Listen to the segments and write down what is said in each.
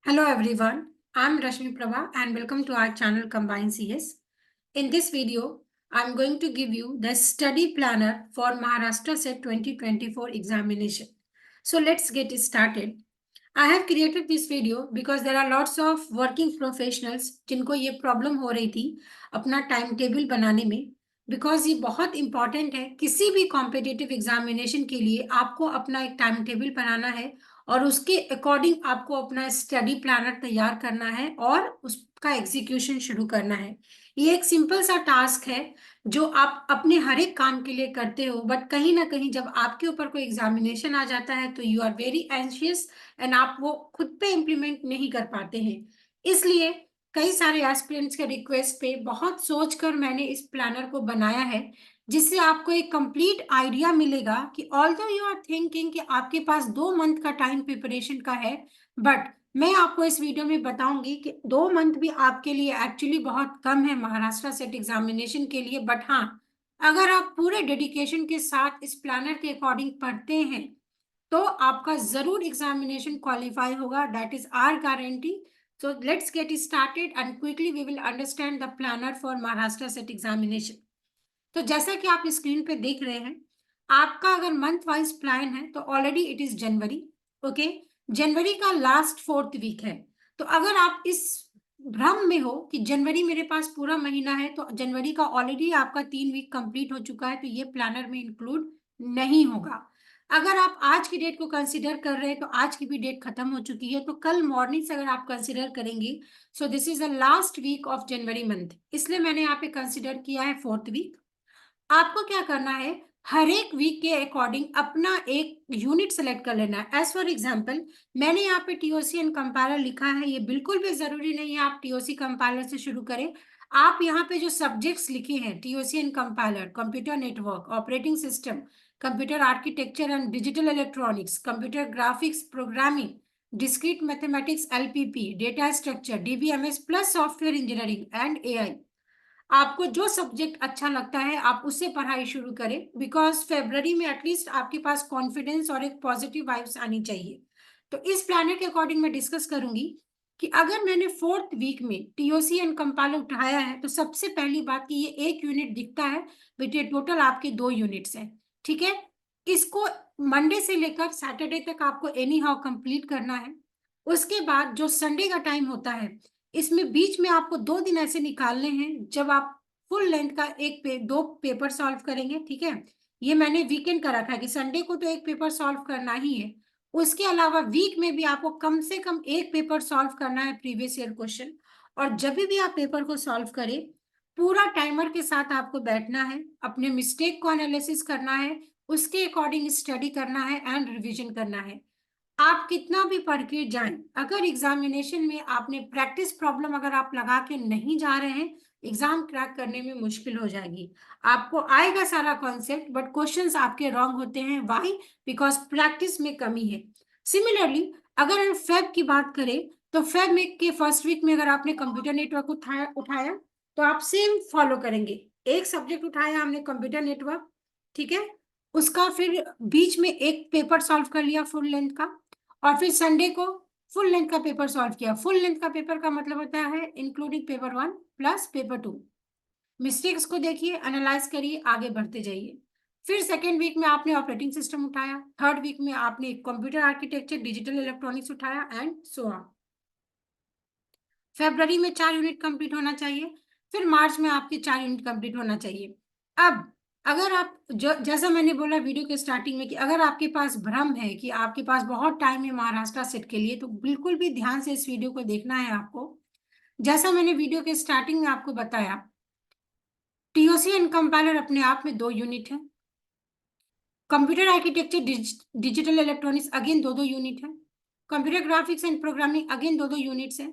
Hello everyone, I'm Rashmi Prabha and welcome to our channel Combine CS. In this video, I'm going to give you the study planner for Maharashtra Set 2024 examination. So let's get started. I have created this video because there are lots of working professionals जिनको ये problem हो रही थी अपना time table बनाने में because ये बहुत इंपॉर्टेंट है किसी भी कॉम्पिटिटिव एग्जामिनेशन के लिए आपको अपना एक टाइम टेबल बनाना है और उसके अकॉर्डिंग आपको अपना स्टडी प्लानर तैयार करना है और उसका एग्जीक्यूशन शुरू करना है। ये एक सिंपल सा टास्क है जो आप अपने हर एक काम के लिए करते हो, बट कहीं ना कहीं जब आपके ऊपर कोई एग्जामिनेशन आ जाता है तो you are very anxious and आप वो खुद पे इम्प्लीमेंट नहीं कर पाते हैं। इसलिए कई सारे एस्पिरेंट्स के रिक्वेस्ट पे बहुत सोचकर मैंने इस प्लानर को बनाया है जिससे आपको एक कंप्लीट आइडिया मिलेगा कि ऑल्दो यू आर थिंकिंग कि आपके पास 2 मंथ का टाइम प्रिपरेशन का है, बट मैं आपको इस वीडियो में बताऊंगी कि 2 मंथ भी आपके लिए एक्चुअली बहुत कम है महाराष्ट्र सेट एग्जामिनेशन के लिए। बट हाँ, अगर आप पूरे डेडिकेशन के साथ इस प्लानर के अकॉर्डिंग पढ़ते हैं तो आपका जरूर एग्जामिनेशन क्वालिफाई होगा, that is our guarantee. So let's get started and quickly we will understand the planner for Maharashtra set examination. तो जैसा कि आप स्क्रीन पे देख रहे हैं, आपका अगर मंथ वाइज प्लान है तो already it is January. Okay, जनवरी का लास्ट 4th वीक है। तो अगर आप इस भ्रम में हो कि जनवरी मेरे पास पूरा महीना है तो जनवरी का ऑलरेडी आपका 3 वीक कंप्लीट हो चुका है तो ये प्लानर में इंक्लूड नहीं होगा। अगर आप आज की डेट को कंसिडर कर रहे हैं तो आज की भी डेट खत्म हो चुकी है, तो कल मॉर्निंग से अगर आप कंसिडर करेंगे so this is the last week of January month, इसलिए मैंने यहाँ पे कंसिडर किया है 4th वीक। आपको क्या करना है, हर एक वीक के अकॉर्डिंग अपना एक यूनिट सेलेक्ट कर लेना है। एज फॉर एग्जांपल मैंने यहाँ पे टीओसी एंड कंपाइलर लिखा है, ये बिल्कुल भी जरूरी नहीं है आप टीओसी कंपाइलर से शुरू करें। आप यहाँ पे जो सब्जेक्ट्स लिखे हैं TOC and compiler, computer network, operating system, computer architecture and digital electronics, computer graphics programming, discrete mathematics LPP, data structure DBMS plus software engineering and AI, आपको जो सब्जेक्ट अच्छा लगता है आप उससे पढ़ाई शुरू करें बिकॉज फेब्रवरी में एटलीस्ट आपके पास कॉन्फिडेंस और एक पॉजिटिव वाइब्स आनी चाहिए। तो इस प्लानर के अकॉर्डिंग मैं डिस्कस करूंगी कि अगर मैंने 4th वीक में टीओसी एंड कंपाइलर उठाया है तो सबसे पहली बात कि ये एक यूनिट दिखता है, बेटे टोटल आपके 2 यूनिट्स हैं। ठीक है, इसको मंडे से लेकर सैटरडे तक आपको एनी हाउ कंप्लीट करना है। उसके बाद जो संडे का टाइम होता है इसमें बीच में आपको 2 दिन ऐसे निकालने हैं जब आप फुल लेंथ का दो पेपर सॉल्व करेंगे। ठीक है, ये मैंने वीकेंड का रखा है कि संडे को तो एक पेपर सॉल्व करना ही है, उसके अलावा वीक में भी आपको कम से कम एक पेपर सॉल्व करना है प्रीवियस ईयर क्वेश्चन। और जब भी आप पेपर को सॉल्व करें पूरा टाइमर के साथ आपको बैठना है, अपने मिस्टेक को एनालिसिस करना है, उसके अकॉर्डिंग स्टडी करना है एंड रिविजन करना है। आप कितना भी पढ़ के जाएं, अगर एग्जामिनेशन में आपने प्रैक्टिस प्रॉब्लम अगर आप लगा के नहीं जा रहे हैं एग्जाम क्रैक करने में मुश्किल हो जाएगी। आपको आएगा सारा कॉन्सेप्ट बट क्वेश्चंस आपके रॉन्ग होते हैं, व्हाई? बिकॉज प्रैक्टिस में कमी है। सिमिलरली अगर हम फेब की बात करें तो फेब में के फर्स्ट वीक में अगर आपने कंप्यूटर नेटवर्क उठाया तो आप सेम फॉलो करेंगे। एक सब्जेक्ट उठाया हमने कंप्यूटर नेटवर्क, ठीक है, उसका फिर बीच में एक पेपर सॉल्व कर लिया फुल लेंथ का, और फिर संडे को फुल लेंथ का पेपर सॉल्व किया। फुल लेंथ का पेपर का मतलब होता है including paper 1 plus paper 2। Mistakes को देखिए, एनालाइज करिए, आगे बढ़ते जाइए। फिर सेकेंड वीक में आपने ऑपरेटिंग सिस्टम उठाया, थर्ड वीक में आपने कंप्यूटर आर्किटेक्चर डिजिटल इलेक्ट्रॉनिक्स उठाया एंड सो ऑन। फेब्रवरी में 4 यूनिट कंप्लीट होना चाहिए, फिर मार्च में आपके 4 यूनिट कंप्लीट होना चाहिए। अब अगर आप जैसा मैंने बोला वीडियो के स्टार्टिंग में कि अगर आपके पास भ्रम है कि आपके पास बहुत टाइम है महाराष्ट्र सेट के लिए तो बिल्कुल भी ध्यान से इस वीडियो को देखना है आपको। जैसा मैंने वीडियो के स्टार्टिंग में आपको बताया, टीओसी एंड कंपाइलर अपने आप में 2 यूनिट है, computer architecture digital electronics again 2 2 unit है, computer graphics and programming again 2 2 units है,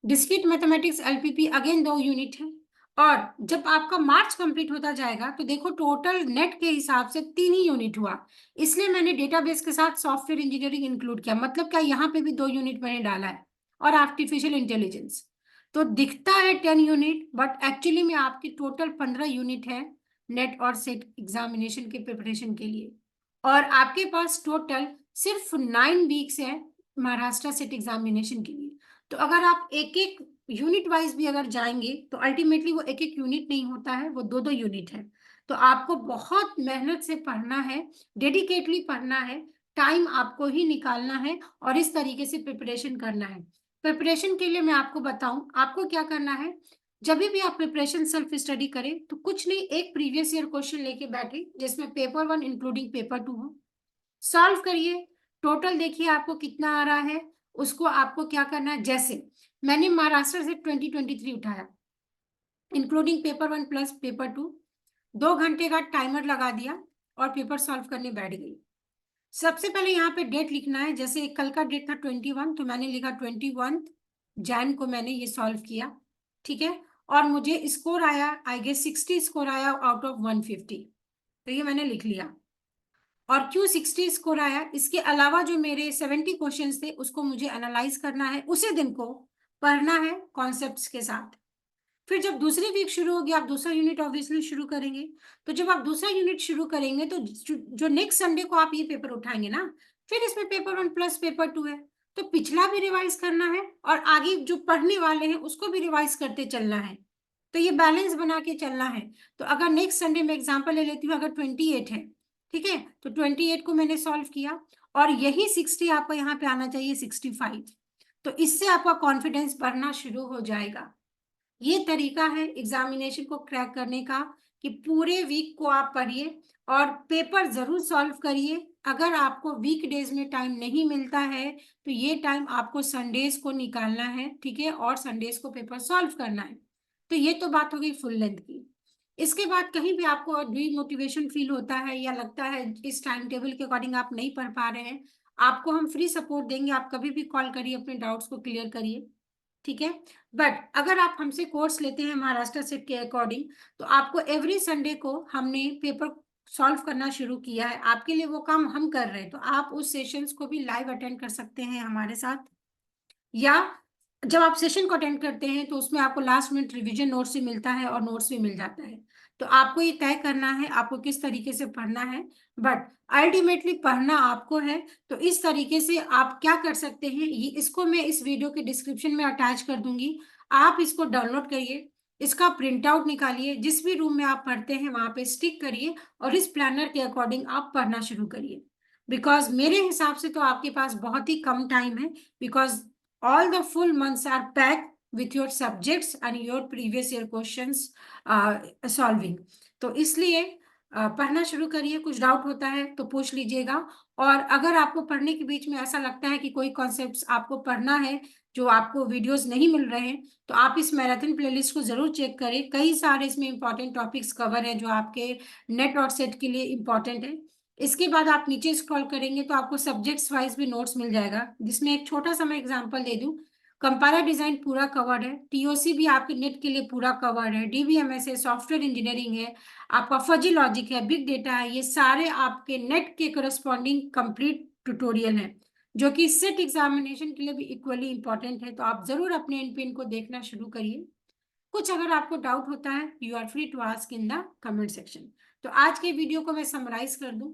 discrete mathematics LPP again 2 unit है। और जब आपका मार्च कंप्लीट होता जाएगा तो देखो टोटल नेट के हिसाब से 3 ही यूनिट हुआ, इसलिए मैंने डेटाबेस के साथ सॉफ्टवेयर इंजीनियरिंग इंक्लूड किया। मतलब क्या, यहाँ पे भी 2 यूनिट मैंने डाला है, और आर्टिफिशियल इंटेलिजेंस। तो दिखता है 10 यूनिट बट एक्चुअली में आपकी टोटल 15 यूनिट है नेट और सेट एग्जामिनेशन के प्रिपरेशन के लिए। और आपके पास टोटल सिर्फ 9 वीक्स है महाराष्ट्र सेट एग्जामिनेशन के लिए। तो अगर आप एक एक यूनिट वाइज भी अगर जाएंगे तो अल्टीमेटली वो एक एक यूनिट नहीं होता है, वो दो दो यूनिट है। तो आपको बहुत मेहनत से पढ़ना है, डेडिकेटली पढ़ना है, टाइम आपको ही निकालना है और इस तरीके से प्रिपरेशन करना है। प्रिपरेशन के लिए मैं आपको बताऊं आपको क्या करना है। जब भी आप प्रिपरेशन सेल्फ स्टडी करें तो कुछ नहीं, एक प्रीवियस ईयर क्वेश्चन लेके बैठे जिसमें पेपर 1 इंक्लूडिंग पेपर 2 हो, सॉल्व करिए। टोटल देखिए आपको कितना आ रहा है, उसको आपको क्या करना है। जैसे मैंने महाराष्ट्र से 2023 उठाया इंक्लूडिंग पेपर 1 प्लस पेपर 2, 2 घंटे का टाइमर लगा दिया और पेपर सॉल्व करने बैठ गई। सबसे पहले यहाँ पे डेट लिखना है। जैसे कल का डेट था 21, तो मैंने लिखा 21 जैन को मैंने ये सॉल्व किया, ठीक है। और मुझे स्कोर आया, आई गेस 60 स्कोर आया आउट ऑफ 150, तो ये मैंने लिख लिया। और क्यों 60 स्कोर आया, इसके अलावा जो मेरे 70 क्वेश्चंस थे उसको मुझे एनालाइज करना है, उसी दिन को पढ़ना है कॉन्सेप्ट्स के साथ। फिर जब दूसरी वीक शुरू होगी आप दूसरा यूनिट ऑब्वियसली शुरू करेंगे। तो जब आप दूसरा यूनिट शुरू करेंगे तो जो नेक्स्ट संडे को आप ये पेपर उठाएंगे ना, फिर इसमें पेपर 1 प्लस पेपर 2 है, तो पिछला भी रिवाइज करना है और आगे जो पढ़ने वाले हैं उसको भी रिवाइज करते चलना है। तो ये बैलेंस बना के चलना है। तो अगर नेक्स्ट संडे में एग्जाम्पल ले लेती हूँ, अगर 28 है, ठीक है, तो 28 को मैंने सॉल्व किया और यही 60 आपको यहाँ पे आना चाहिए, 65। तो इससे आपका कॉन्फिडेंस बढ़ना शुरू हो जाएगा। ये तरीका है एग्जामिनेशन को क्रैक करने का कि पूरे वीक को आप पढ़िए और पेपर जरूर सॉल्व करिए। अगर आपको वीक डेज में टाइम नहीं मिलता है तो ये टाइम आपको संडेज को निकालना है, ठीक है, और संडेज को पेपर सॉल्व करना है। तो ये तो बात हो गई फुल लेंथ की। इसके बाद कहीं भी आपको डीमोटिवेशन फील होता है या लगता है इस टाइम टेबल के अकॉर्डिंग आप नहीं पढ़ पा रहे हैं, आपको हम फ्री सपोर्ट देंगे, आप कभी भी कॉल करिए, अपने डाउट्स को क्लियर करिए, ठीक है। बट अगर आप हमसे कोर्स लेते हैं महाराष्ट्र सेट के अकॉर्डिंग, तो आपको एवरी संडे को हमने पेपर सॉल्व करना शुरू किया है, आपके लिए वो काम हम कर रहे हैं। तो आप उस सेशंस को भी लाइव अटेंड कर सकते हैं हमारे साथ, या जब आप सेशन को अटेंड करते हैं तो उसमें आपको लास्ट मिनट रिवीजन नोट्स भी मिलता है और नोट्स भी मिल जाता है। तो आपको ये तय करना है आपको किस तरीके से पढ़ना है, बट अल्टीमेटली पढ़ना आपको है। तो इस तरीके से आप क्या कर सकते हैं, ये इसको मैं इस वीडियो के डिस्क्रिप्शन में अटैच कर दूंगी, आप इसको डाउनलोड करिए, इसका प्रिंट आउट निकालिए, जिस भी रूम में आप पढ़ते हैं वहां पे स्टिक करिए और इस प्लानर के अकॉर्डिंग आप पढ़ना शुरू करिए। बिकॉज मेरे हिसाब से तो आपके पास बहुत ही कम टाइम है, because all the full months are packed with your subjects and your previous year questions solving। तो इसलिए पढ़ना शुरू करिए, कुछ डाउट होता है तो पूछ लीजिएगा। और अगर आपको पढ़ने के बीच में ऐसा लगता है कि कोई कॉन्सेप्ट्स आपको पढ़ना है जो आपको वीडियोस नहीं मिल रहे हैं, तो आप इस मैराथन प्लेलिस्ट को जरूर चेक करें, कई सारे इसमें इंपॉर्टेंट टॉपिक्स कवर हैं जो आपके नेट और सेट के लिए इंपॉर्टेंट है। इसके बाद आप नीचे स्क्रॉल करेंगे तो आपको सब्जेक्ट्स वाइज भी नोट्स मिल जाएगा, जिसमें एक छोटा सा मैं एग्जांपल दे दूं। कंपाइलर डिजाइन पूरा कवर्ड है, टीओसी भी आपके नेट के लिए पूरा कवर्ड है, डीबीएमएस है, सॉफ्टवेयर इंजीनियरिंग है, आपका फजी लॉजिक है, बिग डेटा है, ये सारे आपके नेट के करस्पॉन्डिंग कंप्लीट ट्यूटोरियल है जो कि सेट एग्जामिनेशन के लिए भी इक्वली इंपॉर्टेंट है। तो आप जरूर अपने एनपीएन को देखना शुरू करिए। कुछ अगर आपको डाउट होता है you are free to ask in the comment section. तो आज के वीडियो को मैं समराइज कर दूं,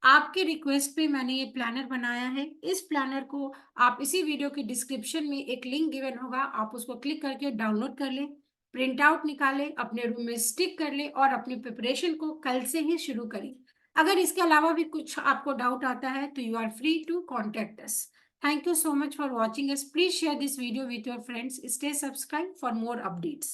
आपके रिक्वेस्ट पे मैंने ये प्लानर बनाया है। इस प्लानर को आप इसी वीडियो के डिस्क्रिप्शन में एक लिंक गिवन होगा, आप उसको क्लिक करके डाउनलोड कर लें, प्रिंट आउट निकालें, अपने रूम में स्टिक कर लें और अपनी प्रिपरेशन को कल से ही शुरू करें। अगर इसके अलावा भी कुछ आपको डाउट आता है तो you are free to contact us. Thank you so much for watching us. Please share this video with your friends. Stay subscribed for more updates.